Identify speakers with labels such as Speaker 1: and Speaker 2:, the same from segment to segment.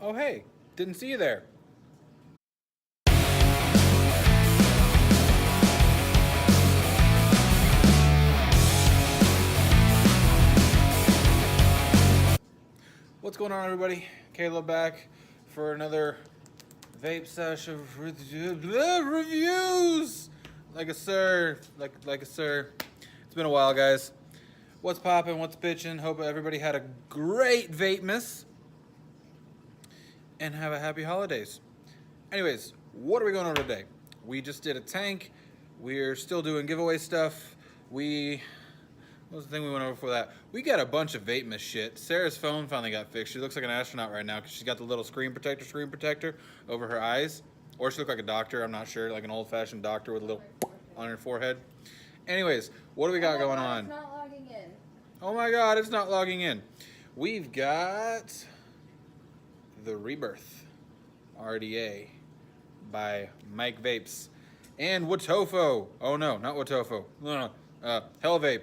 Speaker 1: Oh, hey, didn't see you there. What's going on, everybody? Caleb back for another vape sesh of reviews. Like a sir. It's been a while, guys. What's poppin'? What's bitchin'? Hope everybody had a great Vapemas and have a happy holidays. Anyways, what are we going over today? We just did a tank. We're still doing giveaway stuff. What was the thing we went over for that? We got a bunch of Vapemas shit. Sarah's phone finally got fixed. She looks like an astronaut right now because she's got the little screen protector over her eyes. Or she looked like a doctor, I'm not sure, like an old-fashioned doctor with a little on her forehead. Anyways, what do we got going on?
Speaker 2: It's not logging in.
Speaker 1: Oh my god, it's not logging in. We've got the Rebirth RDA by Mike Vapes and Watofo. Oh no, not Watofo. No. Hellvape.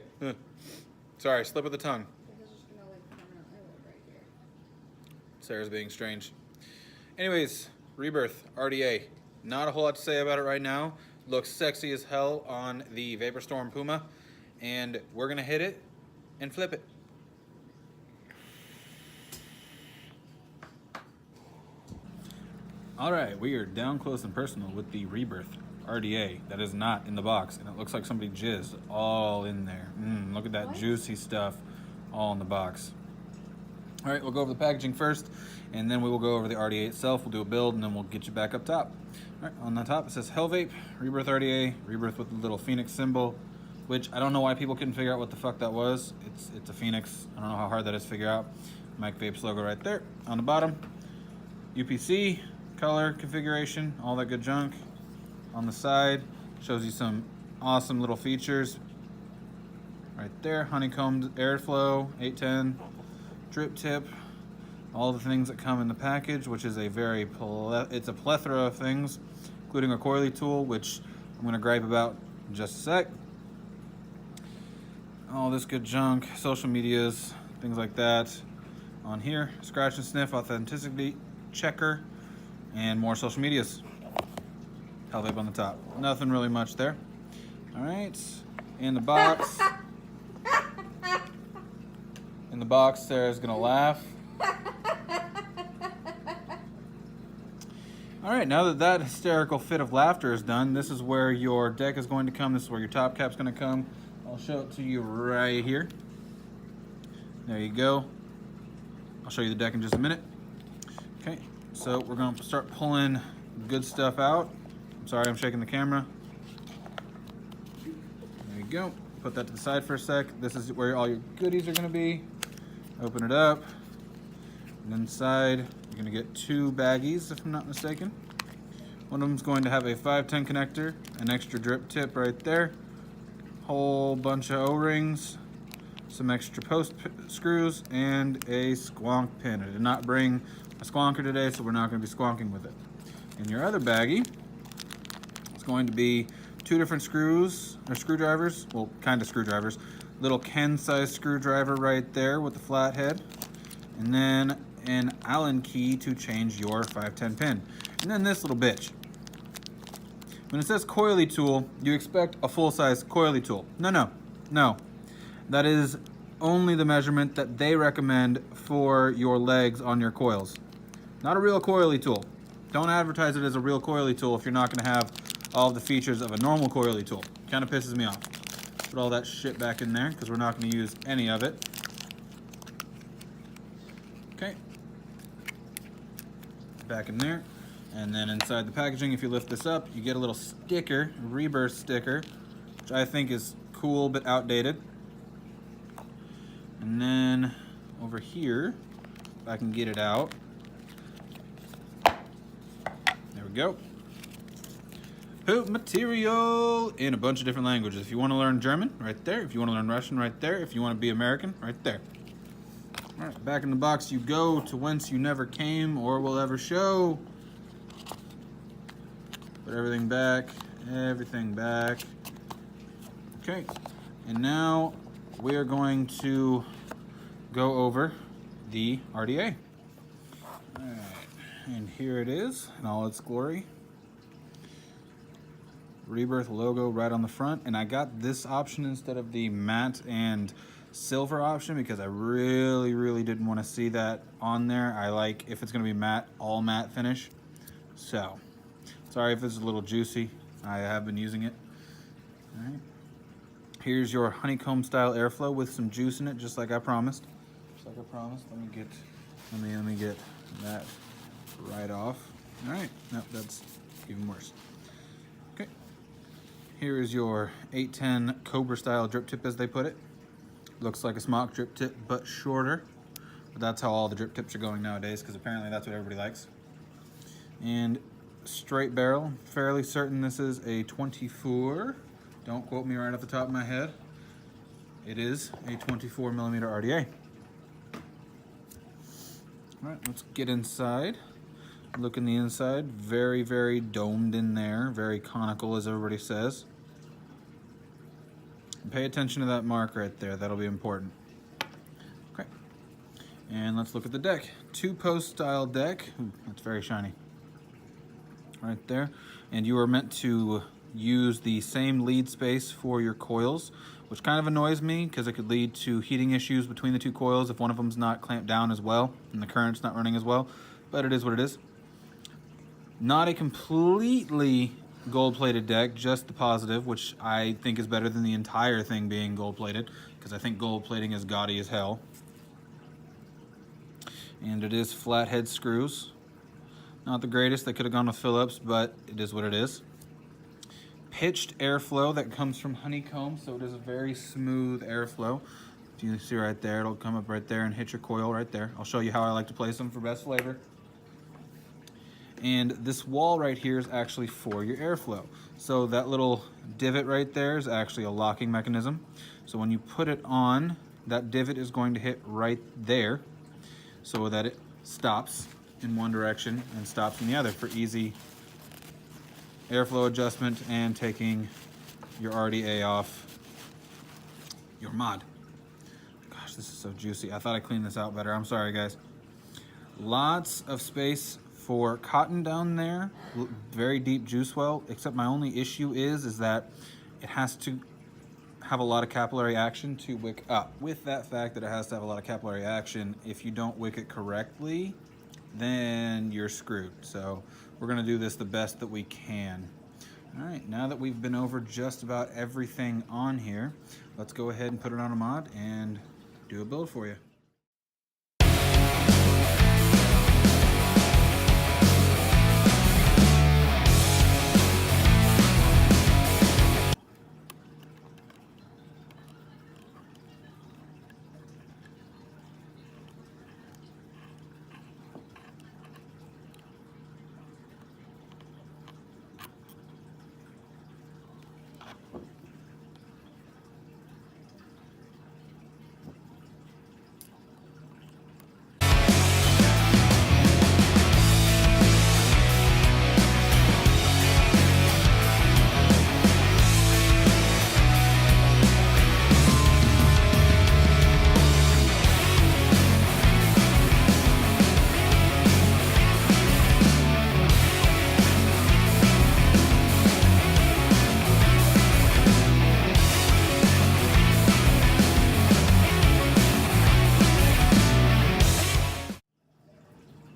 Speaker 1: Sorry, slip of the tongue. Sarah's being strange. Anyways, Rebirth RDA. Not a whole lot to say about it right now. Looks sexy as hell on the Vapor Storm Puma, and we're gonna hit it and flip it. All right, we are down close and personal with the Rebirth RDA that is not in the box, and it looks like somebody jizzed all in there. Look at that juicy stuff all in the box. All right, we'll go over the packaging first, and then we will go over the RDA itself. We'll do a build, and then we'll get you back up top. All right, on the top it says Hellvape, Rebirth RDA, Rebirth with the little phoenix symbol, which I don't know why people couldn't figure out what the fuck that was. It's a phoenix. I don't know how hard that is to figure out. Mike Vapes logo right there. On the bottom, UPC, color, configuration, all that good junk. On the side, shows you some awesome little features. Right there, honeycombed airflow, 810, drip tip, all the things that come in the package, which is it's a plethora of things, including a coily tool, which I'm gonna gripe about in just a sec. All this good junk, social medias, things like that. On here, scratch and sniff, authenticity checker, and more social medias. Hellvape on the top. Nothing really much there. All right, in the box. In the box, Sarah's gonna laugh. All right, now that that hysterical fit of laughter is done, this is where your deck is going to come. This is where your top cap's gonna come. I'll show it to you right here. There you go. I'll show you the deck in just a minute. Okay, so we're gonna start pulling good stuff out. I'm sorry, I'm shaking the camera. There you go. Put that to the side for a sec. This is where all your goodies are gonna be. Open it up. And inside, you're gonna get two baggies, if I'm not mistaken. One of them's going to have a 510 connector, an extra drip tip right there, whole bunch of O-rings, some extra post screws, and a squonk pin. I did not bring a squonker today, so we're not gonna be squonking with it. In your other baggie, it's going to be two different screwdrivers, well, kind of screwdrivers. Little Ken-sized screwdriver right there with the flathead, and then an Allen key to change your 510 pin. And then this little bitch. When it says coily tool, you expect a full-size coily tool. No. That is only the measurement that they recommend for your legs on your coils. Not a real coily tool. Don't advertise it as a real coily tool if you're not gonna have all the features of a normal coily tool. Kind of pisses me off. Put all that shit back in there because we're not gonna use any of it. Okay. Back in there. And then inside the packaging, if you lift this up, you get a little sticker, a Rebirth sticker, which I think is cool but outdated. And then over here, if I can get it out. There we go. Hoop material in a bunch of different languages. If you want to learn German, right there. If you want to learn Russian, right there. If you want to be American, right there. All right, back in the box you go to whence you never came or will ever show. Put everything back, Okay, and now we are going to go over the RDA. All right. And here it is in all its glory. Rebirth logo right on the front, and I got this option instead of the matte and silver option because I really didn't want to see that on there. I like, if it's going to be matte, all matte finish. So sorry if it's a little juicy, I have been using it. All right, here's your honeycomb style airflow with some juice in it, just like I promised. Let me get that right off. All right, no, that's even worse. Okay, here is your 810 Cobra style drip tip, as they put it. Looks like a smock drip tip, but shorter. But that's how all the drip tips are going nowadays, because apparently that's what everybody likes. And straight barrel, fairly certain this is a 24. Don't quote me right off the top of my head. It is a 24 millimeter RDA. All right, let's get inside. Look in the inside, very domed in there, very conical, as everybody says. Pay attention to that mark right there, that'll be important. Okay, and let's look at the deck. 2-post style deck. Ooh, that's very shiny. Right there. And you are meant to use the same lead space for your coils, which kind of annoys me because it could lead to heating issues between the two coils if one of them's not clamped down as well and the current's not running as well, but it is what it is. Not a completely gold-plated deck, just the positive, which I think is better than the entire thing being gold-plated, because I think gold plating is gaudy as hell. And it is flathead screws. Not the greatest, they could have gone with Phillips, but it is what it is. Pitched airflow that comes from honeycomb, so it is a very smooth airflow. You see right there, it'll come up right there and hit your coil right there. I'll show you how I like to place them for best flavor. And this wall right here is actually for your airflow. So that little divot right there is actually a locking mechanism. So when you put it on, that divot is going to hit right there so that it stops in one direction and stops in the other for easy airflow adjustment and taking your RDA off your mod. Gosh, this is so juicy. I thought I cleaned this out better. I'm sorry, guys. Lots of space for cotton down there. Very deep juice well, except my only issue is that it has to have a lot of capillary action to wick up. With that fact that it has to have a lot of capillary action, if you don't wick it correctly, then you're screwed. So we're gonna do this the best that we can. All right, now that we've been over just about everything on here, let's go ahead and put it on a mod and do a build for you.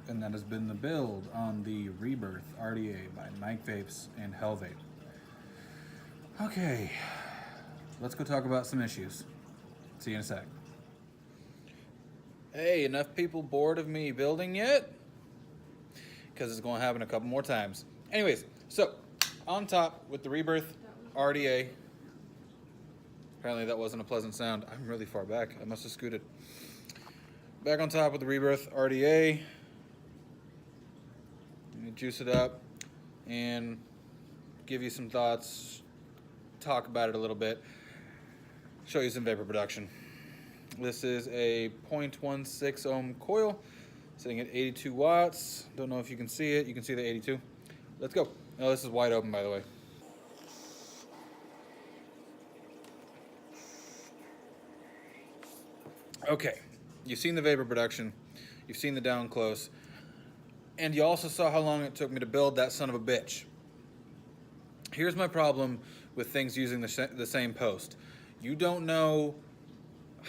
Speaker 1: And that has been the build on the Rebirth RDA by Mike Vapes and Hellvape. Okay, let's go talk about some issues. See you in a sec. Hey, enough people bored of me building yet? Because it's going to happen a couple more times. Anyways, so on top with the Rebirth RDA. Apparently that wasn't a pleasant sound. I'm really far back. I must have scooted. Back on top with the Rebirth RDA. Juice it up and give you some thoughts, talk about it a little bit, show you some vapor production. This is a 0.16 ohm coil sitting at 82 watts. Don't know if you can see it. You can see the 82. Let's go. Oh, this is wide open, by the way. Okay, you've seen the vapor production. You've seen the down close. And you also saw how long it took me to build that son of a bitch. Here's my problem with things using the same post. You don't know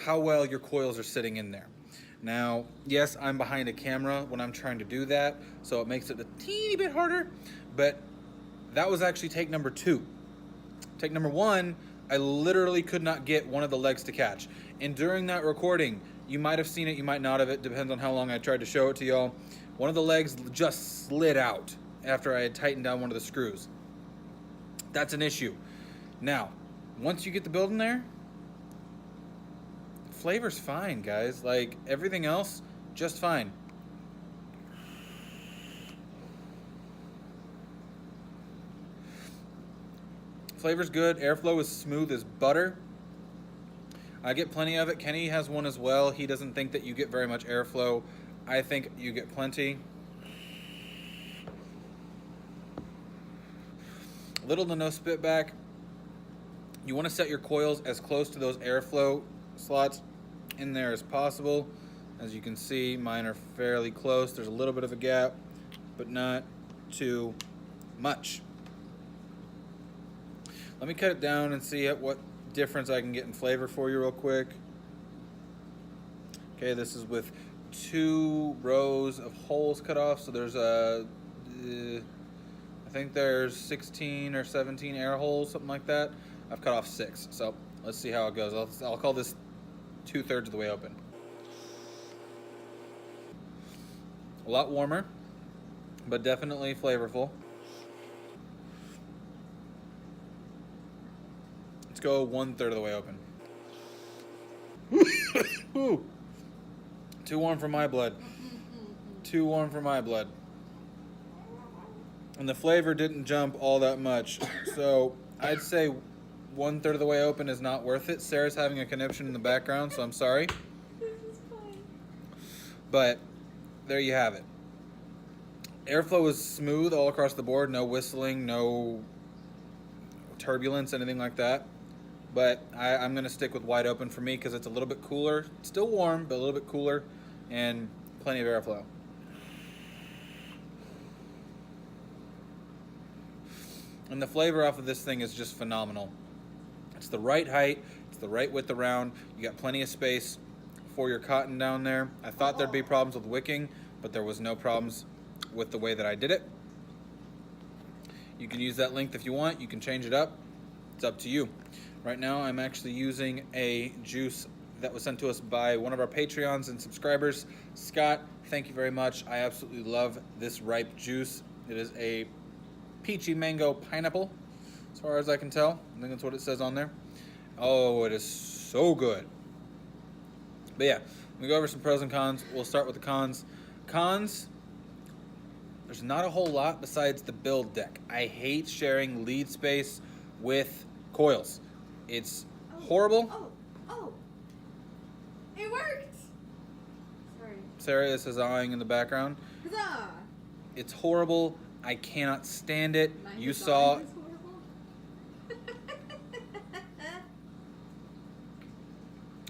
Speaker 1: how well your coils are sitting in there. Now, yes, I'm behind a camera when I'm trying to do that, so it makes it a teeny bit harder, but that was actually take number 2. Take number 1, I literally could not get one of the legs to catch. And during that recording, you might have seen it, you might not have. It depends on how long I tried to show it to y'all. One of the legs just slid out after I had tightened down one of the screws. That's an issue. Now, once you get the build in there, flavor's fine, guys. Like, everything else, just fine. Flavor's good. Airflow is smooth as butter. I get plenty of it. Kenny has one as well. He doesn't think that you get very much airflow. I think you get plenty. Little to no spit back. You want to set your coils as close to those airflow slots in there as possible. As you can see, mine are fairly close. There's a little bit of a gap, but not too much. Let me cut it down and see what difference I can get in flavor for you real quick. Okay, this is with 2 rows of holes cut off, so there's I think there's 16 or 17 air holes, something like that. I've cut off 6, so let's see how it goes. I'll call this 2/3 of the way open. A lot warmer, but definitely flavorful. Let's go 1/3 of the way open. Ooh. Too warm for my blood. Too warm for my blood. And the flavor didn't jump all that much. So I'd say 1/3 of the way open is not worth it. Sarah's having a conniption in the background, so I'm sorry.
Speaker 2: This is fine.
Speaker 1: But there you have it. Airflow is smooth all across the board. No whistling, no turbulence, anything like that. But I'm going to stick with wide open for me because it's a little bit cooler. Still warm, but a little bit cooler and plenty of airflow. And the flavor off of this thing is just phenomenal. It's the right height, it's the right width around. You got plenty of space for your cotton down there. I thought there'd be problems with wicking, but there was no problems with the way that I did it. You can use that length if you want. You can change it up. It's up to you. Right now, I'm actually using a juice that was sent to us by one of our Patreons and subscribers. Scott, thank you very much. I absolutely love this ripe juice. It is a peachy mango pineapple, as far as I can tell. I think that's what it says on there. Oh, it is so good. But yeah, we go over some pros and cons. We'll start with the cons. Cons, there's not a whole lot besides the build deck. I hate sharing lead space with coils. It's horrible.
Speaker 2: Oh, it worked. Sorry.
Speaker 1: Sarah is huzzahing in the background.
Speaker 2: Huzzah!
Speaker 1: It's horrible. I cannot stand it.
Speaker 2: My
Speaker 1: You saw.
Speaker 2: is horrible.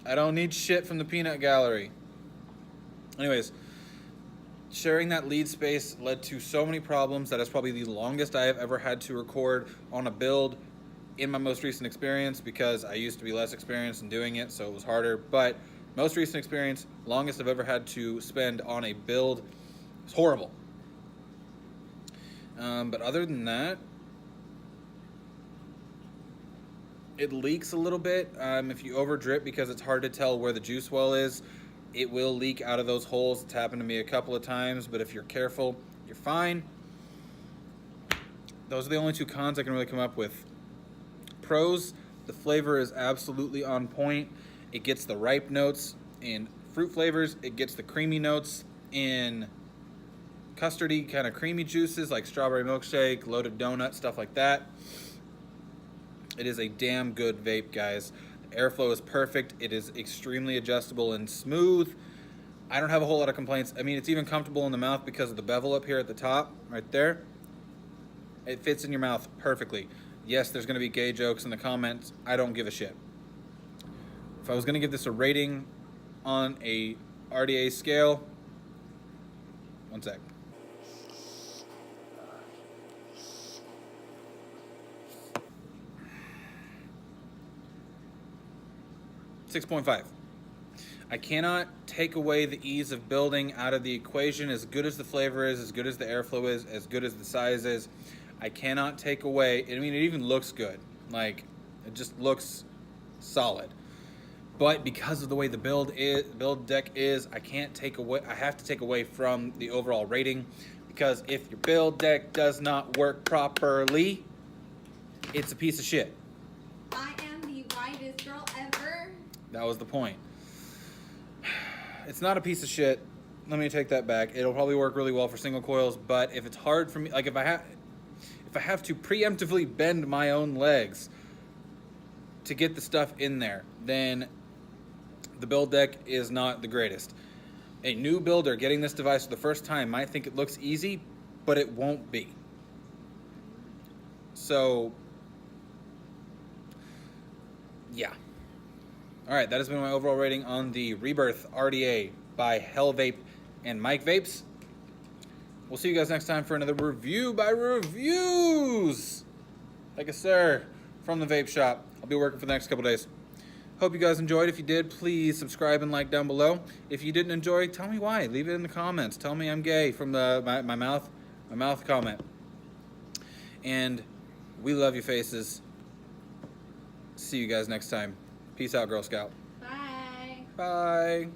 Speaker 1: I don't need shit from the peanut gallery. Anyways, sharing that lead space led to so many problems. That is probably the longest I have ever had to record on a build in my most recent experience, because I used to be less experienced in doing it, so it was harder. But most recent experience, longest I've ever had to spend on a build. It's horrible. But other than that, it leaks a little bit. If you over drip, because it's hard to tell where the juice well is, it will leak out of those holes. It's happened to me a couple of times, but if you're careful, you're fine. Those are the only 2 cons I can really come up with. Pros, the flavor is absolutely on point. It gets the ripe notes in fruit flavors. It gets the creamy notes in custardy, kind of creamy juices like strawberry milkshake, loaded donut, stuff like that. It is a damn good vape, guys. The airflow is perfect. It is extremely adjustable and smooth. I don't have a whole lot of complaints. I mean, it's even comfortable in the mouth because of the bevel up here at the top, right there. It fits in your mouth perfectly. Yes, there's going to be gay jokes in the comments. I don't give a shit. If I was going to give this a rating on a RDA scale, one sec. 6.5. I cannot take away the ease of building out of the equation. As good as the flavor is, as good as the airflow is, as good as the size is, I cannot take away, I mean, it even looks good. Like, it just looks solid. But because of the way the build deck is, I have to take away from the overall rating, because if your build deck does not work properly, it's a piece of shit.
Speaker 2: I am the whitest girl ever.
Speaker 1: That was the point. It's not a piece of shit. Let me take that back. It'll probably work really well for single coils, but if it's hard for me, like if I have to preemptively bend my own legs to get the stuff in there, then the build deck is not the greatest. A new builder getting this device for the first time might think it looks easy, but it won't be. So, yeah. Alright, that has been my overall rating on the Rebirth RDA by Hellvape and Mike Vapes. We'll see you guys next time for another review by reviews. Like a sir from the vape shop. I'll be working for the next couple days. Hope you guys enjoyed. If you did, please subscribe and like down below. If you didn't enjoy, tell me why. Leave it in the comments. Tell me I'm gay from my mouth comment. And we love you faces. See you guys next time. Peace out, Girl Scout.
Speaker 2: Bye.
Speaker 1: Bye.